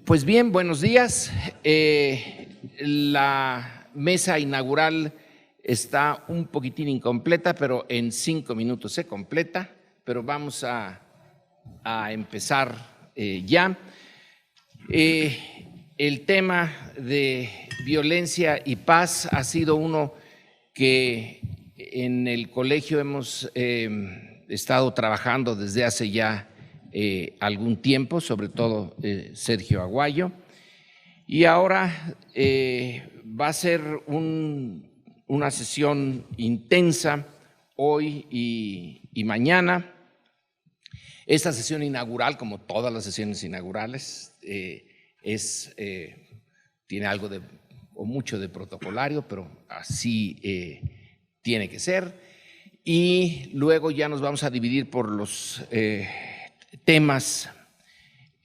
Pues bien, buenos días. La mesa inaugural está un poquitín incompleta, pero en 5 minutos se completa, pero vamos a empezar ya. El tema de violencia y paz ha sido uno que en el colegio hemos estado trabajando desde hace ya algún tiempo, sobre todo Sergio Aguayo, y ahora va a ser una sesión intensa hoy y mañana. Esta sesión inaugural, como todas las sesiones inaugurales, tiene algo o mucho de protocolario, pero así tiene que ser. Y luego ya nos vamos a dividir por los temas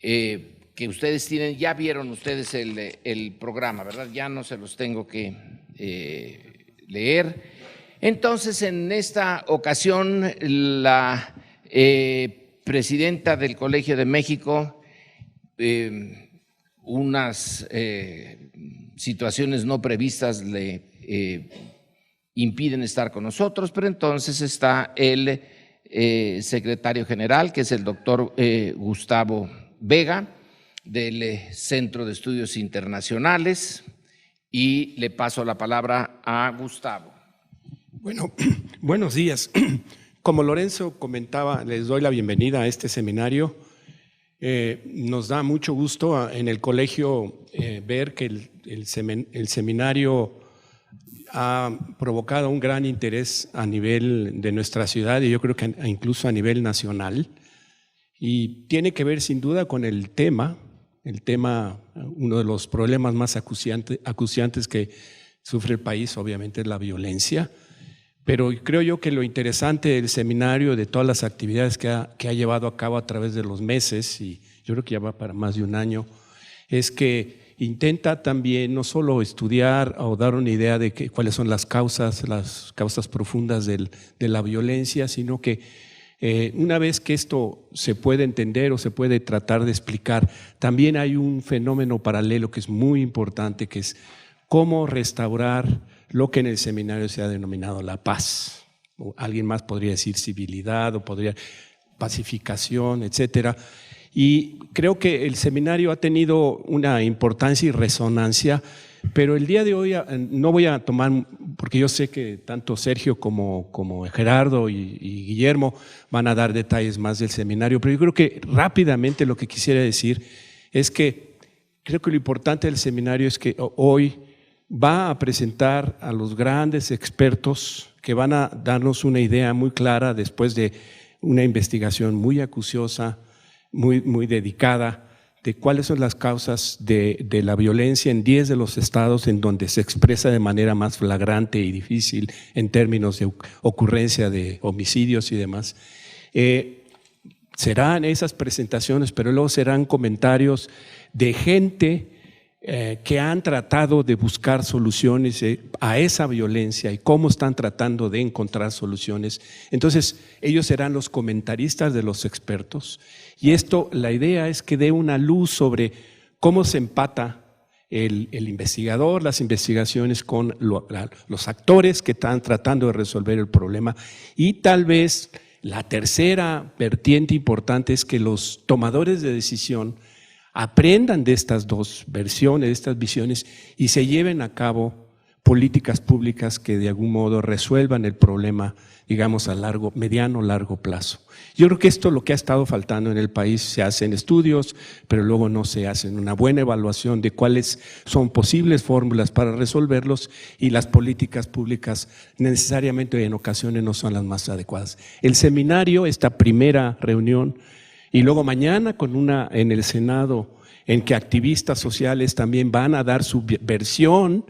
que ustedes tienen. Ya vieron ustedes el programa, ¿verdad? Ya no se los tengo que leer. Entonces, en esta ocasión, la presidenta del Colegio de México, unas situaciones no previstas le impiden estar con nosotros, pero entonces está el secretario general, que es el doctor Gustavo Vega, del Centro de Estudios Internacionales, y le paso la palabra a Gustavo. Bueno, buenos días. Como Lorenzo comentaba, les doy la bienvenida a este seminario. Nos da mucho gusto en el colegio ver que el seminario ha provocado un gran interés a nivel de nuestra ciudad y yo creo que incluso a nivel nacional, y tiene que ver sin duda con el tema, uno de los problemas más acuciantes que sufre el país, obviamente, es la violencia, pero creo yo que lo interesante del seminario, de todas las actividades que ha llevado a cabo a través de los meses, y yo creo que ya va para más de un año, es que intenta también no solo estudiar o dar una idea de cuáles son las causas profundas de la violencia, sino que una vez que esto se puede entender o se puede tratar de explicar, también hay un fenómeno paralelo que es muy importante, que es cómo restaurar lo que en el seminario se ha denominado la paz. O alguien más podría decir civilidad, o pacificación, etcétera. Y creo que el seminario ha tenido una importancia y resonancia, pero el día de hoy no voy a tomar, porque yo sé que tanto Sergio como Gerardo y Guillermo van a dar detalles más del seminario, pero yo creo que rápidamente lo que quisiera decir es que creo que lo importante del seminario es que hoy va a presentar a los grandes expertos que van a darnos una idea muy clara después de una investigación muy acuciosa, muy dedicada, de cuáles son las causas de la violencia en 10 de los estados en donde se expresa de manera más flagrante y difícil en términos de ocurrencia de homicidios y demás. Serán esas presentaciones, pero luego serán comentarios de gente que han tratado de buscar soluciones a esa violencia y cómo están tratando de encontrar soluciones. Entonces, ellos serán los comentaristas de los expertos, y esto, la idea es que dé una luz sobre cómo se empata el investigador, las investigaciones con los actores que están tratando de resolver el problema, y tal vez la tercera vertiente importante es que los tomadores de decisión aprendan de estas dos versiones, de estas visiones, y se lleven a cabo políticas públicas que de algún modo resuelvan el problema, digamos, a mediano, largo plazo. Yo creo que esto es lo que ha estado faltando en el país. Se hacen estudios, pero luego no se hacen una buena evaluación de cuáles son posibles fórmulas para resolverlos, y las políticas públicas necesariamente en ocasiones no son las más adecuadas. El seminario, esta primera reunión, y luego mañana con una en el Senado, en que activistas sociales también van a dar su versión.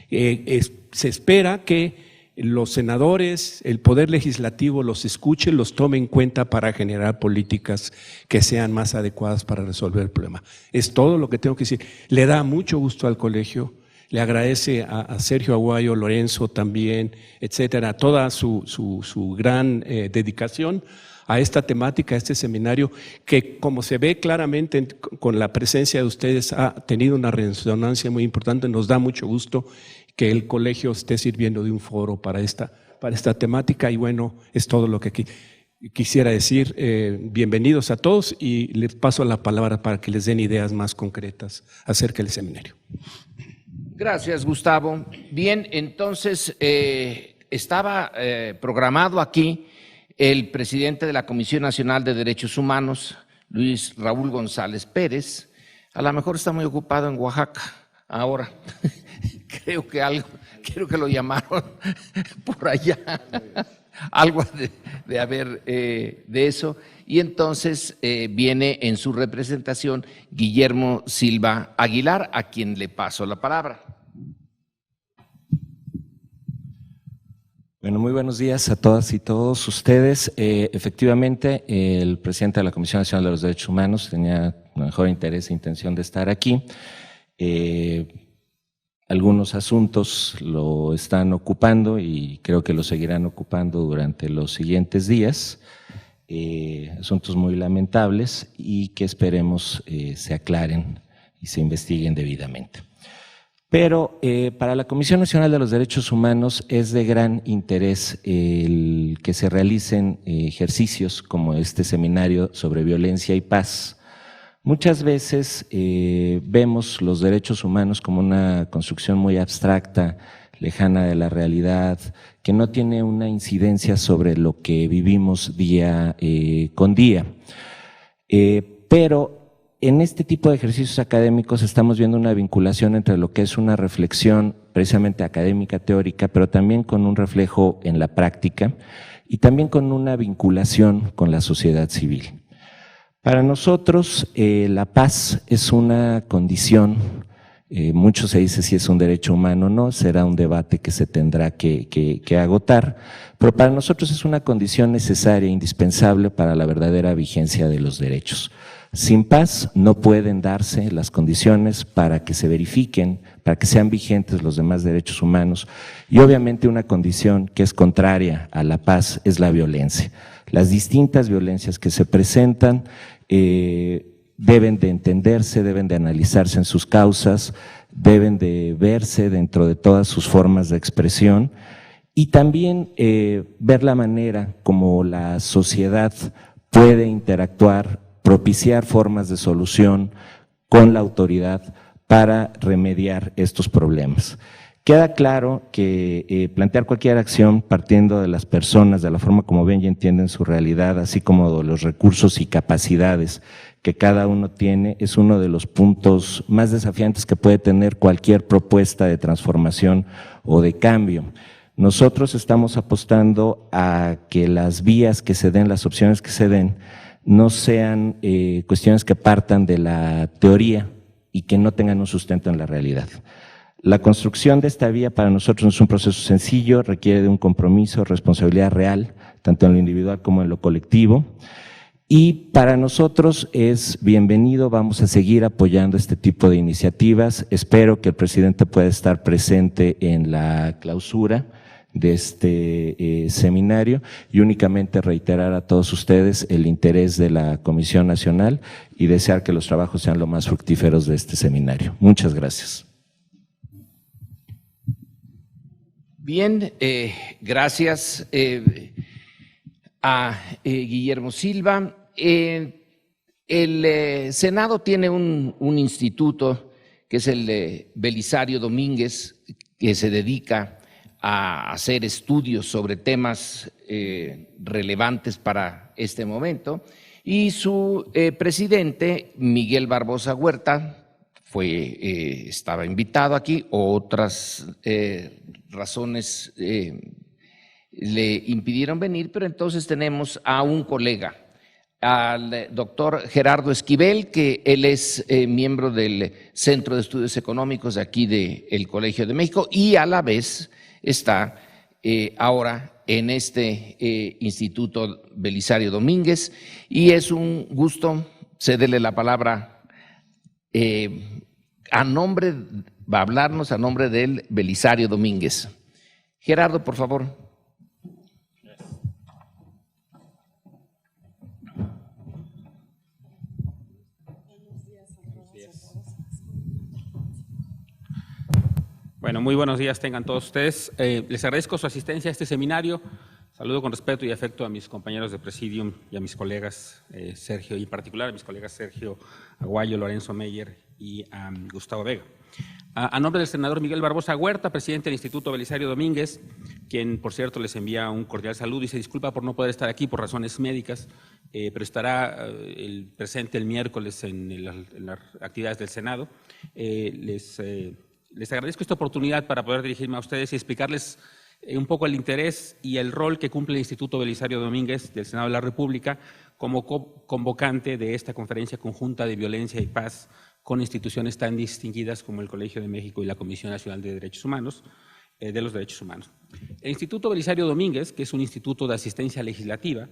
Se espera que los senadores, el Poder Legislativo los escuche, los tome en cuenta para generar políticas que sean más adecuadas para resolver el problema. Es todo lo que tengo que decir. Le da mucho gusto al colegio, le agradece a Sergio Aguayo, Lorenzo también, etcétera, toda su gran dedicación a esta temática, a este seminario, que como se ve claramente con la presencia de ustedes ha tenido una resonancia muy importante. Nos da mucho gusto que el colegio esté sirviendo de un foro para esta temática y bueno, es todo lo que quisiera decir. Bienvenidos a todos y les paso la palabra para que les den ideas más concretas acerca del seminario. Gracias, Gustavo. Bien, entonces estaba programado aquí el presidente de la Comisión Nacional de Derechos Humanos, Luis Raúl González Pérez. A lo mejor está muy ocupado en Oaxaca ahora. Creo que lo llamaron por allá. Algo de haber de eso. Y entonces viene en su representación Guillermo Silva Aguilar, a quien le paso la palabra. Bueno, muy buenos días a todas y todos ustedes. Efectivamente, el presidente de la Comisión Nacional de los Derechos Humanos tenía mejor interés e intención de estar aquí. Algunos asuntos lo están ocupando y creo que lo seguirán ocupando durante los siguientes días. Asuntos muy lamentables y que esperemos se aclaren y se investiguen debidamente. Pero para la Comisión Nacional de los Derechos Humanos es de gran interés el que se realicen ejercicios como este seminario sobre violencia y paz. Muchas veces vemos los derechos humanos como una construcción muy abstracta, lejana de la realidad, que no tiene una incidencia sobre lo que vivimos día con día. Pero en este tipo de ejercicios académicos estamos viendo una vinculación entre lo que es una reflexión precisamente académica, teórica, pero también con un reflejo en la práctica y también con una vinculación con la sociedad civil. Para nosotros la paz es una condición, mucho se dice si es un derecho humano o no, será un debate que se tendrá que agotar, pero para nosotros es una condición necesaria, indispensable para la verdadera vigencia de los derechos. Sin paz no pueden darse las condiciones para que se verifiquen, para que sean vigentes los demás derechos humanos y obviamente una condición que es contraria a la paz es la violencia. Las distintas violencias que se presentan deben de entenderse, deben de analizarse en sus causas, deben de verse dentro de todas sus formas de expresión y también ver la manera como la sociedad puede interactuar, propiciar formas de solución con la autoridad para remediar estos problemas. Queda claro que plantear cualquier acción partiendo de las personas, de la forma como ven y entienden su realidad, así como de los recursos y capacidades que cada uno tiene, es uno de los puntos más desafiantes que puede tener cualquier propuesta de transformación o de cambio. Nosotros estamos apostando a que las vías que se den, las opciones que se den, no sean cuestiones que partan de la teoría y que no tengan un sustento en la realidad. La construcción de esta vía para nosotros no es un proceso sencillo, requiere de un compromiso, responsabilidad real, tanto en lo individual como en lo colectivo. Y para nosotros es bienvenido, vamos a seguir apoyando este tipo de iniciativas. Espero que el presidente pueda estar presente en la clausura de este seminario y únicamente reiterar a todos ustedes el interés de la Comisión Nacional y desear que los trabajos sean lo más fructíferos de este seminario. Muchas gracias. Bien, gracias a Guillermo Silva. El Senado tiene un instituto que es el Belisario Domínguez, que se dedica a hacer estudios sobre temas relevantes para este momento, y su presidente, Miguel Barbosa Huerta, estaba invitado aquí, otras razones le impidieron venir, pero entonces tenemos a un colega, al doctor Gerardo Esquivel, que él es miembro del Centro de Estudios Económicos de aquí del Colegio de México y a la vez está ahora en este Instituto Belisario Domínguez, y es un gusto cederle la palabra va a hablarnos a nombre del Belisario Domínguez. Gerardo, por favor. Bueno, muy buenos días tengan todos ustedes. Les agradezco su asistencia a este seminario. Saludo con respeto y afecto a mis compañeros de Presidium y a mis colegas Sergio, y en particular a mis colegas Sergio Aguayo, Lorenzo Meyer y Gustavo Vega. A nombre del senador Miguel Barbosa Huerta, presidente del Instituto Belisario Domínguez, quien, por cierto, les envía un cordial saludo y se disculpa por no poder estar aquí por razones médicas, pero estará presente el miércoles en las actividades del Senado. Les agradezco esta oportunidad para poder dirigirme a ustedes y explicarles un poco el interés y el rol que cumple el Instituto Belisario Domínguez del Senado de la República como convocante de esta conferencia conjunta de violencia y paz con instituciones tan distinguidas como el Colegio de México y la Comisión Nacional de Derechos Humanos, de los Derechos Humanos. El Instituto Belisario Domínguez, que es un instituto de asistencia legislativa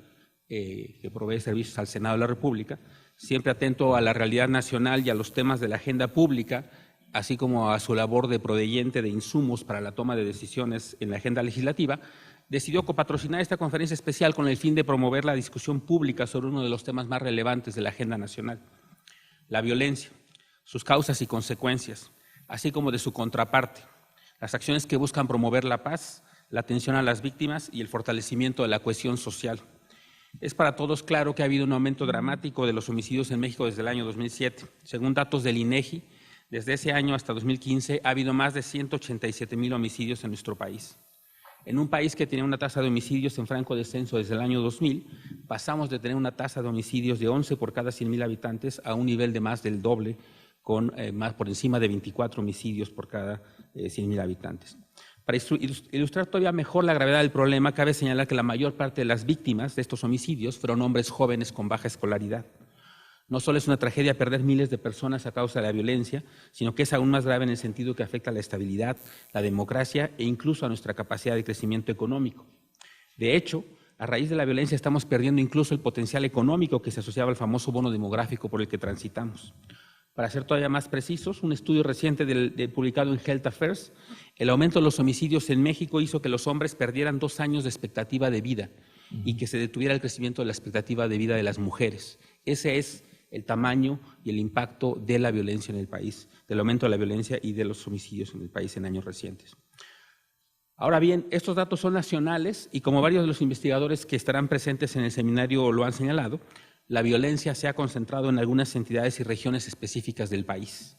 que provee servicios al Senado de la República, siempre atento a la realidad nacional y a los temas de la agenda pública, así como a su labor de proveyente de insumos para la toma de decisiones en la agenda legislativa, decidió copatrocinar esta conferencia especial con el fin de promover la discusión pública sobre uno de los temas más relevantes de la agenda nacional, la violencia, sus causas y consecuencias, así como de su contraparte, las acciones que buscan promover la paz, la atención a las víctimas y el fortalecimiento de la cohesión social. Es para todos claro que ha habido un aumento dramático de los homicidios en México desde el año 2007. Según datos del INEGI, desde ese año hasta 2015 ha habido más de 187,000 homicidios en nuestro país. En un país que tenía una tasa de homicidios en franco descenso desde el año 2000, pasamos de tener una tasa de homicidios de 11 por cada 100,000 habitantes a un nivel de más del doble, con más por encima de 24 homicidios por cada 100,000 habitantes. Para ilustrar todavía mejor la gravedad del problema, cabe señalar que la mayor parte de las víctimas de estos homicidios fueron hombres jóvenes con baja escolaridad. No solo es una tragedia perder miles de personas a causa de la violencia, sino que es aún más grave en el sentido que afecta a la estabilidad, la democracia e incluso a nuestra capacidad de crecimiento económico. De hecho, a raíz de la violencia estamos perdiendo incluso el potencial económico que se asociaba al famoso bono demográfico por el que transitamos. Para ser todavía más precisos, un estudio reciente publicado en Health Affairs, el aumento de los homicidios en México hizo que los hombres perdieran 2 años de expectativa de vida y que se detuviera el crecimiento de la expectativa de vida de las mujeres. Ese es el tamaño y el impacto de la violencia en el país, del aumento de la violencia y de los homicidios en el país en años recientes. Ahora bien, estos datos son nacionales y como varios de los investigadores que estarán presentes en el seminario lo han señalado, la violencia se ha concentrado en algunas entidades y regiones específicas del país.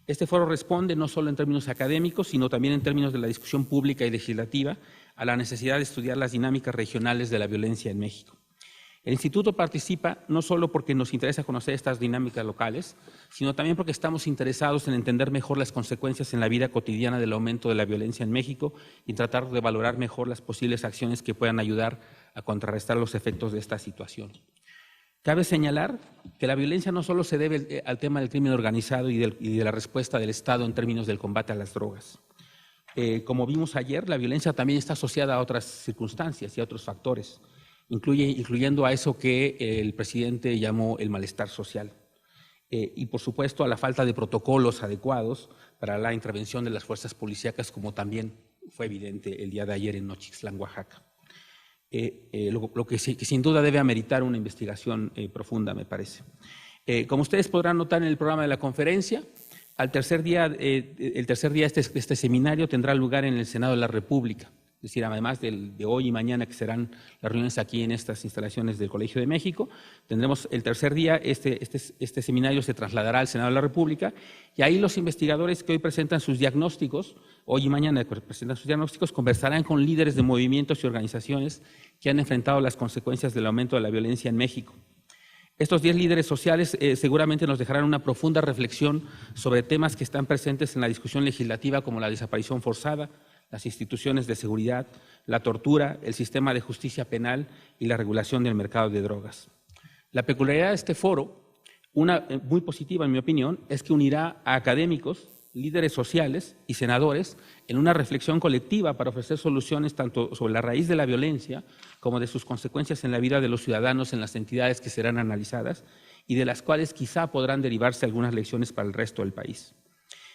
Este foro responde no solo en términos académicos, sino también en términos de la discusión pública y legislativa a la necesidad de estudiar las dinámicas regionales de la violencia en México. El Instituto participa no solo porque nos interesa conocer estas dinámicas locales, sino también porque estamos interesados en entender mejor las consecuencias en la vida cotidiana del aumento de la violencia en México y tratar de valorar mejor las posibles acciones que puedan ayudar a contrarrestar los efectos de esta situación. Cabe señalar que la violencia no solo se debe al tema del crimen organizado y de la respuesta del Estado en términos del combate a las drogas. Como vimos ayer, la violencia también está asociada a otras circunstancias y a otros factores, incluyendo a eso que el presidente llamó el malestar social. Y, por supuesto, a la falta de protocolos adecuados para la intervención de las fuerzas policíacas, como también fue evidente el día de ayer en Nochixtlán, Oaxaca. Lo que sin duda debe ameritar una investigación profunda, me parece. Como ustedes podrán notar en el programa de la conferencia, el tercer día este seminario tendrá lugar en el Senado de la República. Es decir, además de hoy y mañana, que serán las reuniones aquí en estas instalaciones del Colegio de México, tendremos el tercer día, este seminario se trasladará al Senado de la República, y ahí los investigadores que hoy presentan sus diagnósticos, hoy y mañana presentan sus diagnósticos, conversarán con líderes de movimientos y organizaciones que han enfrentado las consecuencias del aumento de la violencia en México. Estos 10 líderes sociales seguramente nos dejarán una profunda reflexión sobre temas que están presentes en la discusión legislativa, como la desaparición forzada, las instituciones de seguridad, la tortura, el sistema de justicia penal y la regulación del mercado de drogas. La peculiaridad de este foro, una muy positiva en mi opinión, es que unirá a académicos, líderes sociales y senadores en una reflexión colectiva para ofrecer soluciones tanto sobre la raíz de la violencia como de sus consecuencias en la vida de los ciudadanos en las entidades que serán analizadas y de las cuales quizá podrán derivarse algunas lecciones para el resto del país.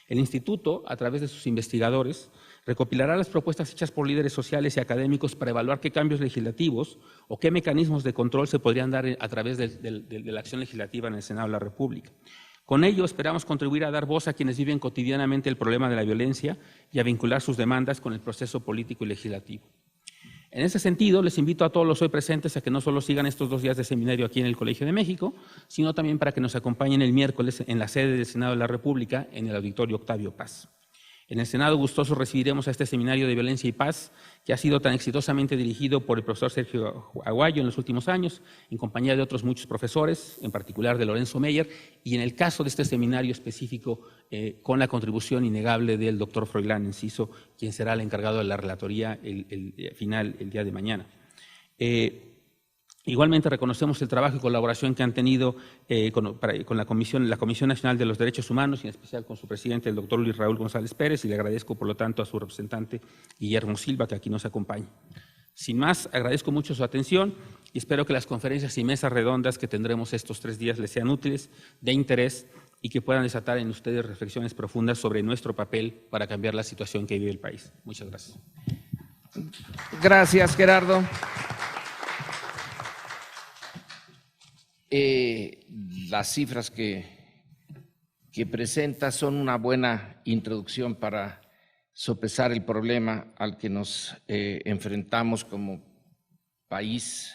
El Instituto, a través de sus investigadores, recopilará las propuestas hechas por líderes sociales y académicos para evaluar qué cambios legislativos o qué mecanismos de control se podrían dar a través de la acción legislativa en el Senado de la República. Con ello esperamos contribuir a dar voz a quienes viven cotidianamente el problema de la violencia y a vincular sus demandas con el proceso político y legislativo. En ese sentido, les invito a todos los hoy presentes a que no solo sigan estos 2 días de seminario aquí en el Colegio de México, sino también para que nos acompañen el miércoles en la sede del Senado de la República, en el Auditorio Octavio Paz. En el Senado gustosos recibiremos a este seminario de violencia y paz que ha sido tan exitosamente dirigido por el profesor Sergio Aguayo en los últimos años, en compañía de otros muchos profesores, en particular de Lorenzo Meyer, y en el caso de este seminario específico, con la contribución innegable del doctor Froilán Enciso, quien será el encargado de la relatoría final el día de mañana. Igualmente reconocemos el trabajo y colaboración que han tenido con la Comisión Nacional de los Derechos Humanos, y en especial con su presidente, el doctor Luis Raúl González Pérez, y le agradezco por lo tanto a su representante Guillermo Silva, que aquí nos acompaña. Sin más, agradezco mucho su atención y espero que las conferencias y mesas redondas que tendremos estos 3 días les sean útiles, de interés, y que puedan desatar en ustedes reflexiones profundas sobre nuestro papel para cambiar la situación que vive el país. Muchas gracias. Gracias, Gerardo. Las cifras que presenta son una buena introducción para sopesar el problema al que nos enfrentamos como país,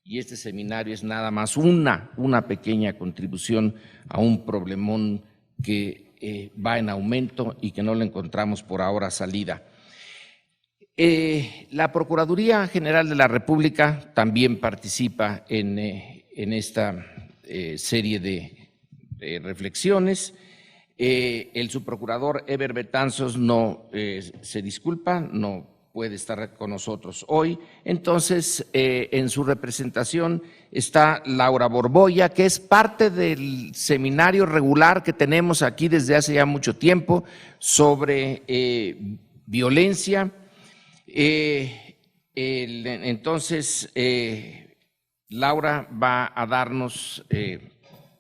y este seminario es nada más una pequeña contribución a un problemón que va en aumento y que no le encontramos por ahora salida. La Procuraduría General de la República también participa en esta serie de reflexiones. El subprocurador Eber Betanzos no se disculpa, no puede estar con nosotros hoy. Entonces, en su representación está Laura Borboya, que es parte del seminario regular que tenemos aquí desde hace ya mucho tiempo sobre violencia. Entonces, Laura va a darnos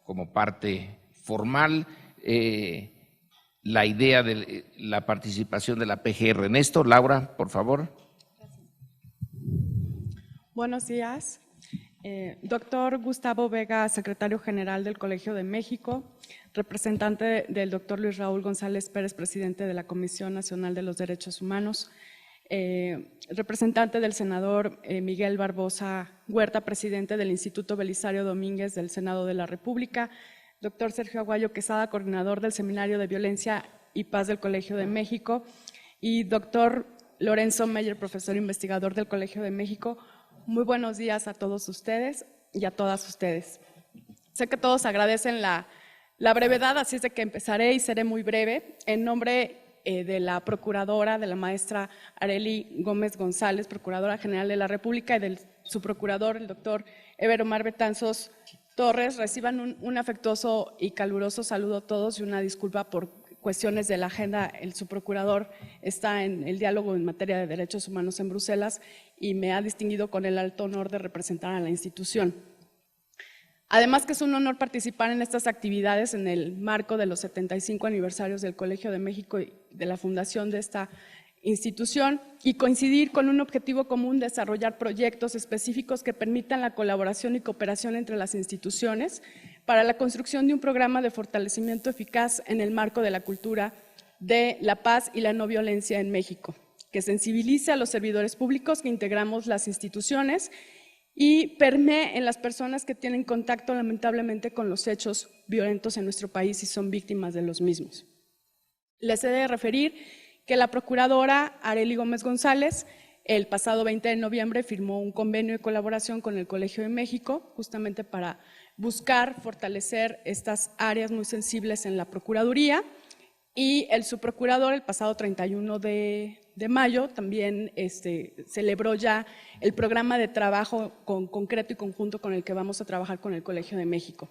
como parte formal la idea de la participación de la PGR. Ernesto, Laura, por favor. Buenos días. Doctor Gustavo Vega, secretario general del Colegio de México, representante del doctor Luis Raúl González Pérez, presidente de la Comisión Nacional de los Derechos Humanos, representante del senador Miguel Barbosa Huerta, presidente del Instituto Belisario Domínguez del Senado de la República, doctor Sergio Aguayo Quesada, coordinador del Seminario de Violencia y Paz del Colegio de México, y doctor Lorenzo Meyer, profesor investigador del Colegio de México. Muy buenos días a todos ustedes y a todas ustedes. Sé que todos agradecen la brevedad, así es de que empezaré y seré muy breve. En nombre de la procuradora, de la maestra Arely Gómez González, Procuradora General de la República, y del subprocurador, el doctor Eber Omar Betanzos Torres, reciban un afectuoso y caluroso saludo a todos y una disculpa por cuestiones de la agenda. El subprocurador está en el diálogo en materia de derechos humanos en Bruselas y me ha distinguido con el alto honor de representar a la institución. Además que es un honor participar en estas actividades en el marco de los 75 aniversarios del Colegio de México y de la fundación de esta institución, y coincidir con un objetivo común: desarrollar proyectos específicos que permitan la colaboración y cooperación entre las instituciones para la construcción de un programa de fortalecimiento eficaz en el marco de la cultura de la paz y la no violencia en México, que sensibilice a los servidores públicos que integramos las instituciones y permee en las personas que tienen contacto lamentablemente con los hechos violentos en nuestro país y son víctimas de los mismos. Les he de referir que la procuradora Arely Gómez González el pasado 20 de noviembre firmó un convenio de colaboración con el Colegio de México justamente para buscar fortalecer estas áreas muy sensibles en la Procuraduría, y el subprocurador el pasado 31 de mayo también celebró ya el programa de trabajo concreto y conjunto con el que vamos a trabajar con el Colegio de México.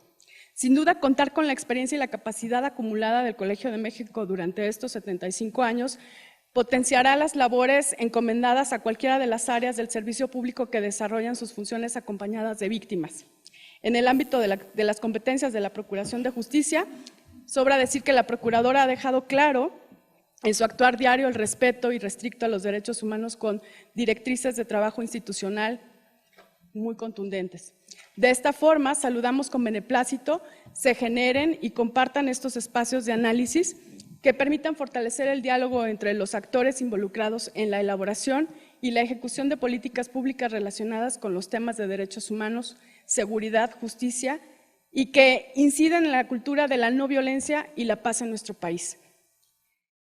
Sin duda, contar con la experiencia y la capacidad acumulada del Colegio de México durante estos 75 años potenciará las labores encomendadas a cualquiera de las áreas del servicio público que desarrollan sus funciones acompañadas de víctimas. En el ámbito de las competencias de la Procuración de Justicia, sobra decir que la Procuradora ha dejado claro en su actuar diario el respeto irrestricto a los derechos humanos con directrices de trabajo institucional muy contundentes. De esta forma, saludamos con beneplácito se generen y compartan estos espacios de análisis que permitan fortalecer el diálogo entre los actores involucrados en la elaboración y la ejecución de políticas públicas relacionadas con los temas de derechos humanos, seguridad, justicia y que inciden en la cultura de la no violencia y la paz en nuestro país.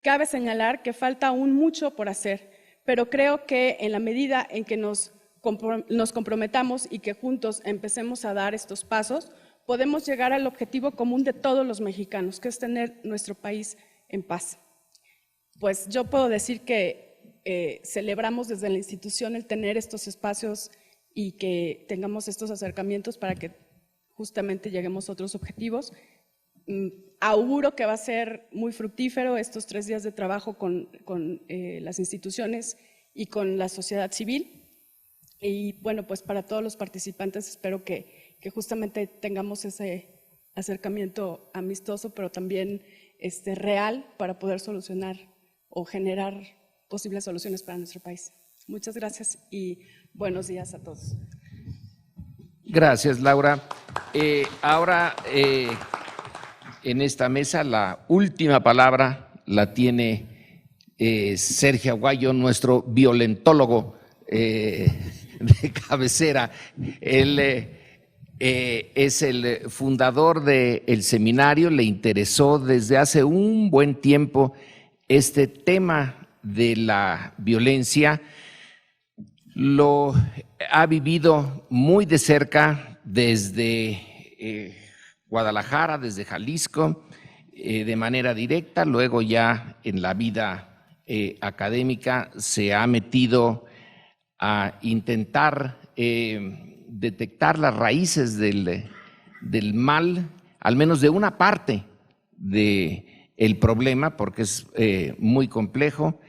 Cabe señalar que falta aún mucho por hacer, pero creo que en la medida en que nos comprometamos y que juntos empecemos a dar estos pasos, podemos llegar al objetivo común de todos los mexicanos, que es tener nuestro país en paz. Pues yo puedo decir que celebramos desde la institución el tener estos espacios y que tengamos estos acercamientos para que justamente lleguemos a otros objetivos. Auguro que va a ser muy fructífero estos 3 días de trabajo con las instituciones y con la sociedad civil. Y bueno, pues para todos los participantes espero que justamente tengamos ese acercamiento amistoso, pero también real para poder solucionar o generar posibles soluciones para nuestro país. Muchas gracias y buenos días a todos. Gracias, Laura. Ahora, en esta mesa, la última palabra la tiene Sergio Aguayo, nuestro violentólogo de cabecera. Él es el fundador del seminario, le interesó desde hace un buen tiempo este tema de la violencia, lo ha vivido muy de cerca desde Guadalajara, desde Jalisco, de manera directa, luego ya en la vida académica se ha metido a intentar detectar las raíces del mal, al menos de una parte del problema, porque es muy complejo.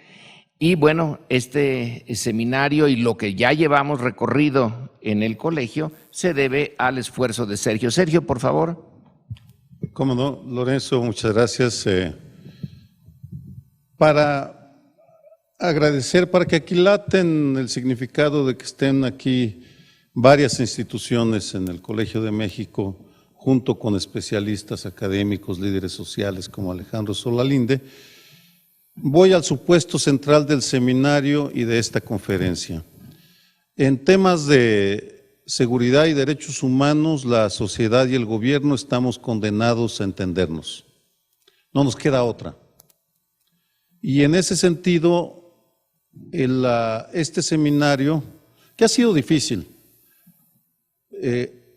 Y bueno, este seminario y lo que ya llevamos recorrido en el colegio se debe al esfuerzo de Sergio. Sergio, por favor. Cómo no, Lorenzo, muchas gracias. Para agradecer, para que aquilaten el significado de que estén aquí varias instituciones en el Colegio de México, junto con especialistas académicos, líderes sociales como Alejandro Solalinde, voy al supuesto central del seminario y de esta conferencia. En temas de seguridad y derechos humanos, la sociedad y el gobierno estamos condenados a entendernos. No nos queda otra. Y en ese sentido, este seminario, que ha sido difícil,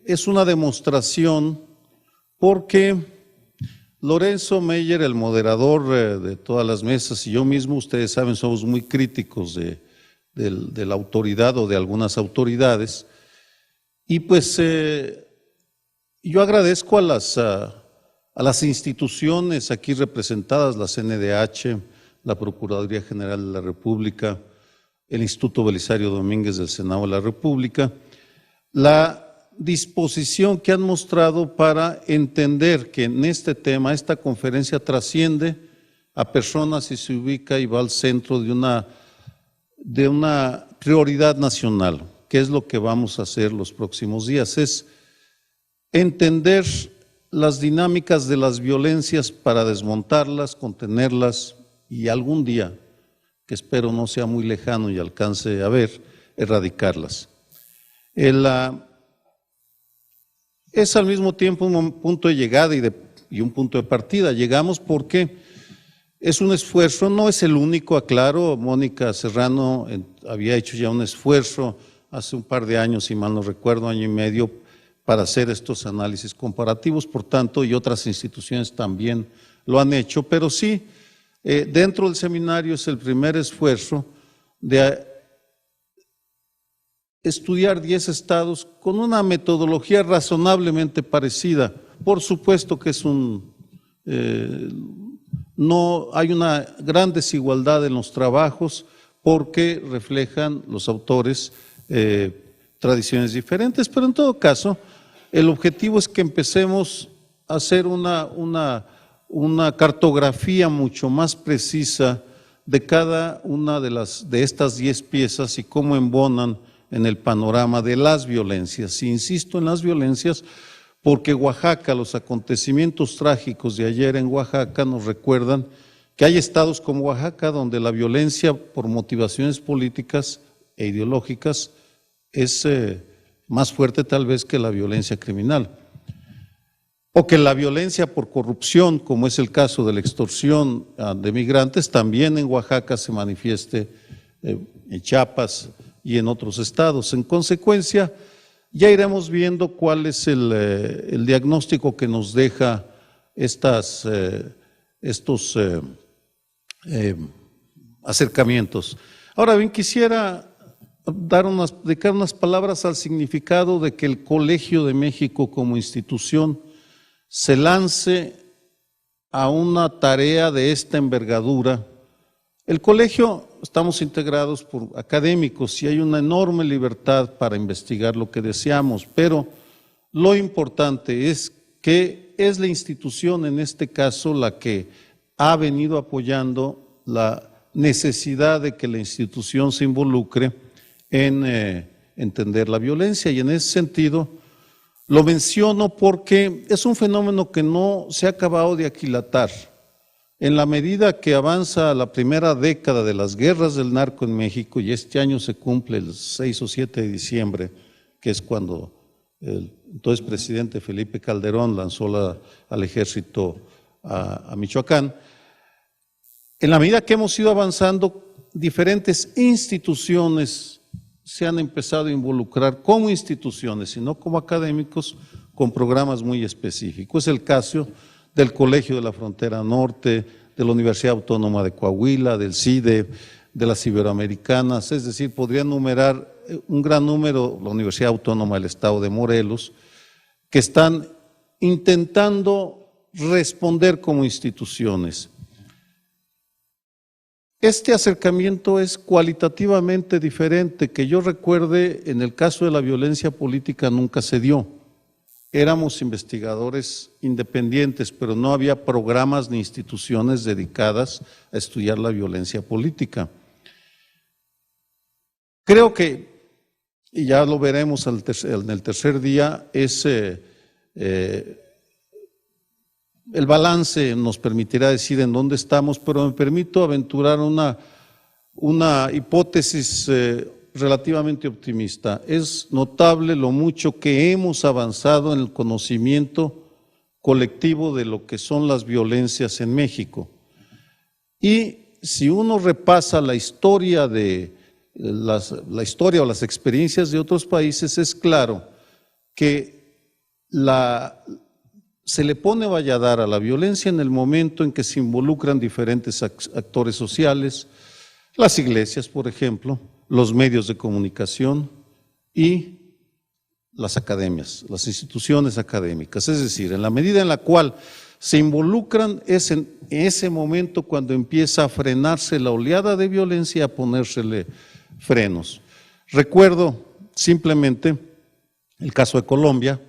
es una demostración porque Lorenzo Meyer, el moderador de todas las mesas, y yo mismo, ustedes saben, somos muy críticos de la autoridad o de algunas autoridades, y pues yo agradezco a las instituciones aquí representadas, la CNDH, la Procuraduría General de la República, el Instituto Belisario Domínguez del Senado de la República, la disposición que han mostrado para entender que en este tema, esta conferencia trasciende a personas y se ubica y va al centro de una prioridad nacional, que es lo que vamos a hacer los próximos días, es entender las dinámicas de las violencias para desmontarlas, contenerlas y algún día, que espero no sea muy lejano y alcance a ver, erradicarlas. Es al mismo tiempo un punto de llegada y un punto de partida. Llegamos porque es un esfuerzo, no es el único, aclaro. Mónica Serrano había hecho ya un esfuerzo hace un par de años, si mal no recuerdo, 1 año y medio, para hacer estos análisis comparativos, por tanto, y otras instituciones también lo han hecho, pero sí, dentro del seminario es el primer esfuerzo de estudiar 10 estados con una metodología razonablemente parecida. Por supuesto que no hay una gran desigualdad en los trabajos porque reflejan los autores tradiciones diferentes, pero en todo caso, el objetivo es que empecemos a hacer una cartografía mucho más precisa de cada una de estas 10 piezas y cómo embonan en el panorama de las violencias. Y insisto en las violencias porque Oaxaca, los acontecimientos trágicos de ayer en Oaxaca nos recuerdan que hay estados como Oaxaca donde la violencia por motivaciones políticas e ideológicas es más fuerte tal vez que la violencia criminal. O que la violencia por corrupción, como es el caso de la extorsión de migrantes, también en Oaxaca se manifieste en Chiapas y en otros estados. En consecuencia, ya iremos viendo cuál es el diagnóstico que nos deja estos acercamientos. Ahora bien, quisiera dedicar unas palabras al significado de que el Colegio de México como institución se lance a una tarea de esta envergadura. El colegio, estamos integrados por académicos y hay una enorme libertad para investigar lo que deseamos, pero lo importante es que es la institución, en este caso, la que ha venido apoyando la necesidad de que la institución se involucre en entender la violencia, y en ese sentido lo menciono porque es un fenómeno que no se ha acabado de aquilatar. En la medida que avanza la primera década de las guerras del narco en México, y este año se cumple el 6 o 7 de diciembre, que es cuando el entonces presidente Felipe Calderón lanzó al ejército a Michoacán, en la medida que hemos ido avanzando, diferentes instituciones se han empezado a involucrar como instituciones y no como académicos con programas muy específicos. Es el caso del Colegio de la Frontera Norte, de la Universidad Autónoma de Coahuila, del CIDE, de las Iberoamericanas, es decir, podría enumerar un gran número, la Universidad Autónoma del Estado de Morelos, que están intentando responder como instituciones. Este acercamiento es cualitativamente diferente, que yo recuerde, en el caso de la violencia política nunca se dio. Éramos investigadores independientes, pero no había programas ni instituciones dedicadas a estudiar la violencia política. Creo que, y ya lo veremos en el tercer día, el balance nos permitirá decir en dónde estamos, pero me permito aventurar una hipótesis relativamente optimista. Es notable lo mucho que hemos avanzado en el conocimiento colectivo de lo que son las violencias en México. Y si uno repasa la historia o las experiencias de otros países, es claro que se le pone valladar a la violencia en el momento en que se involucran diferentes actores sociales, las iglesias, por ejemplo, los medios de comunicación y las academias, las instituciones académicas. Es decir, en la medida en la cual se involucran, es en ese momento cuando empieza a frenarse la oleada de violencia y a ponérsele frenos. Recuerdo simplemente el caso de Colombia,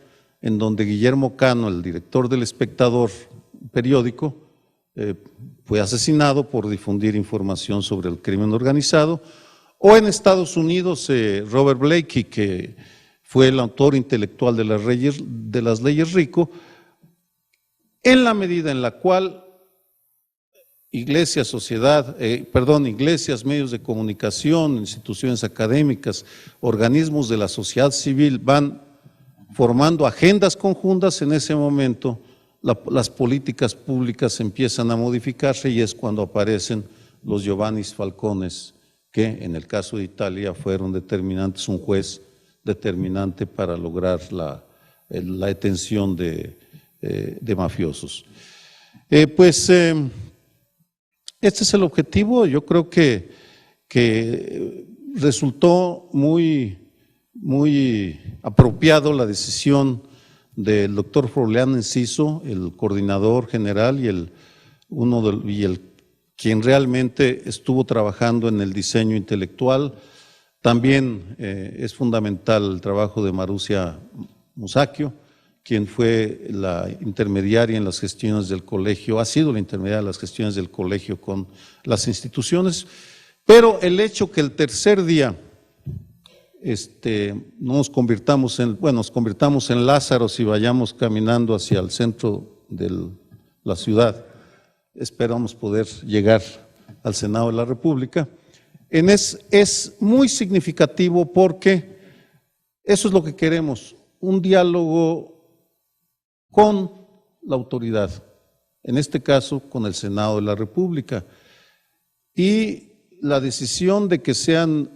en donde Guillermo Cano, el director del Espectador periódico, fue asesinado por difundir información sobre el crimen organizado, o en Estados Unidos Robert Blakey, que fue el autor intelectual de las leyes RICO, en la medida en la cual iglesias, medios de comunicación, instituciones académicas, organismos de la sociedad civil van formando agendas conjuntas, en ese momento las políticas públicas empiezan a modificarse y es cuando aparecen los Giovanni Falcones, que en el caso de Italia fueron determinantes, un juez determinante para lograr la detención de mafiosos. Este es el objetivo. Yo creo que resultó muy apropiado la decisión del doctor Froilán Enciso, el coordinador general y quien realmente estuvo trabajando en el diseño intelectual. También es fundamental el trabajo de Marusia Musacchio, quien fue la intermediaria en las gestiones del colegio, ha sido la intermediaria en las gestiones del colegio con las instituciones, pero el hecho que el tercer día no nos convirtamos en Lázaros y vayamos caminando hacia el centro de la ciudad. Esperamos poder llegar al Senado de la República. Es muy significativo porque eso es lo que queremos, un diálogo con la autoridad, en este caso con el Senado de la República, y la decisión de que sean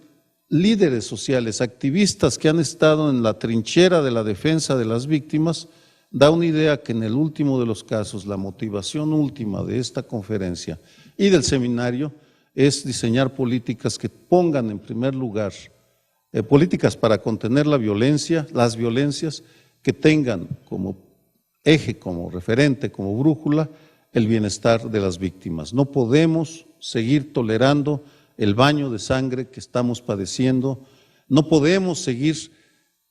líderes sociales, activistas que han estado en la trinchera de la defensa de las víctimas, da una idea que en el último de los casos, la motivación última de esta conferencia y del seminario es diseñar políticas que pongan en primer lugar, políticas para contener la violencia, las violencias, que tengan como eje, como referente, como brújula, el bienestar de las víctimas. No podemos seguir tolerando el baño de sangre que estamos padeciendo, no podemos seguir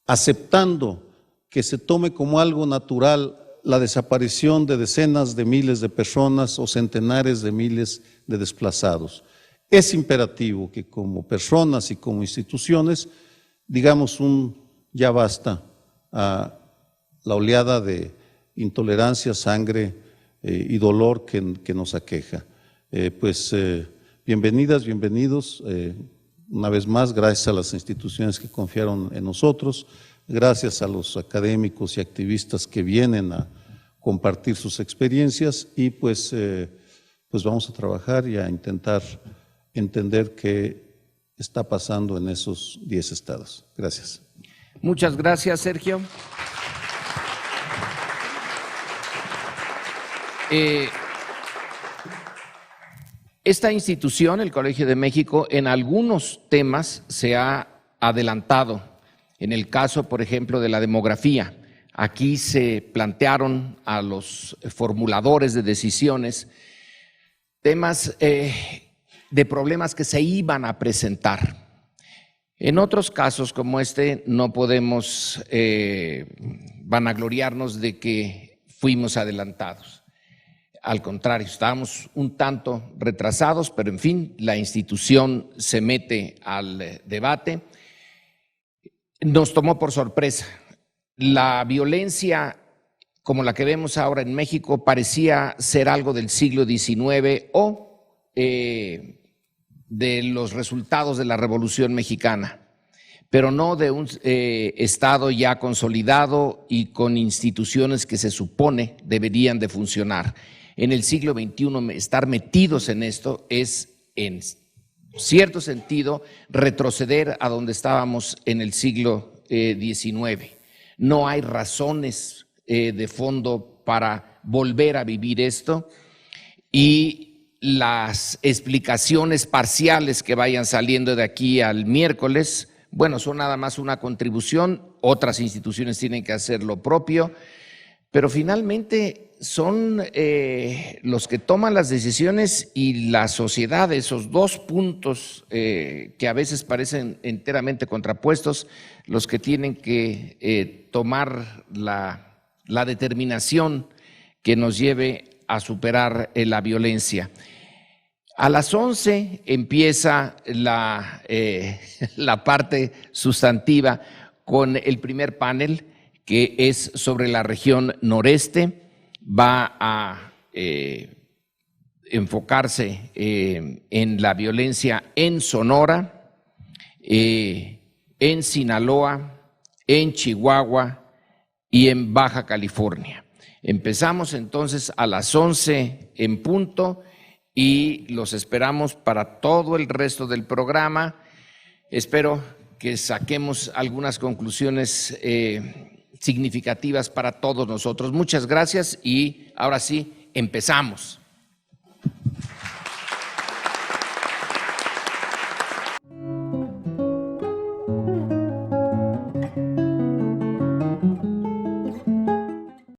aceptando que se tome como algo natural la desaparición de decenas de miles de personas o centenares de miles de desplazados. Es imperativo que como personas y como instituciones digamos ya basta a la oleada de intolerancia, sangre y dolor que nos aqueja. Bienvenidas, bienvenidos. Una vez más, gracias a las instituciones que confiaron en nosotros, gracias a los académicos y activistas que vienen a compartir sus experiencias y pues vamos a trabajar y a intentar entender qué está pasando en esos 10 estados. Gracias. Muchas gracias, Sergio. Esta institución, el Colegio de México, en algunos temas se ha adelantado. En el caso, por ejemplo, de la demografía, aquí se plantearon a los formuladores de decisiones temas de problemas que se iban a presentar. En otros casos como este no podemos vanagloriarnos de que fuimos adelantados. Al contrario, estábamos un tanto retrasados, pero en fin, la institución se mete al debate. Nos tomó por sorpresa. La violencia, como la que vemos ahora en México, parecía ser algo del siglo XIX o de los resultados de la Revolución Mexicana, pero no de un Estado ya consolidado y con instituciones que se supone deberían de funcionar. En el siglo XXI estar metidos en esto es, en cierto sentido, retroceder a donde estábamos en el siglo XIX. No hay razones de fondo para volver a vivir esto y las explicaciones parciales que vayan saliendo de aquí al miércoles, bueno, son nada más una contribución, otras instituciones tienen que hacer lo propio, pero finalmente son los que toman las decisiones y la sociedad, esos dos puntos que a veces parecen enteramente contrapuestos, los que tienen que tomar la determinación que nos lleve a superar la violencia. A las 11 empieza la parte sustantiva con el primer panel, que es sobre la región noreste. Va a enfocarse en la violencia en Sonora, en Sinaloa, en Chihuahua y en Baja California. Empezamos entonces a las 11 en punto y los esperamos para todo el resto del programa. Espero que saquemos algunas conclusiones significativas para todos nosotros. Muchas gracias y ahora sí, empezamos.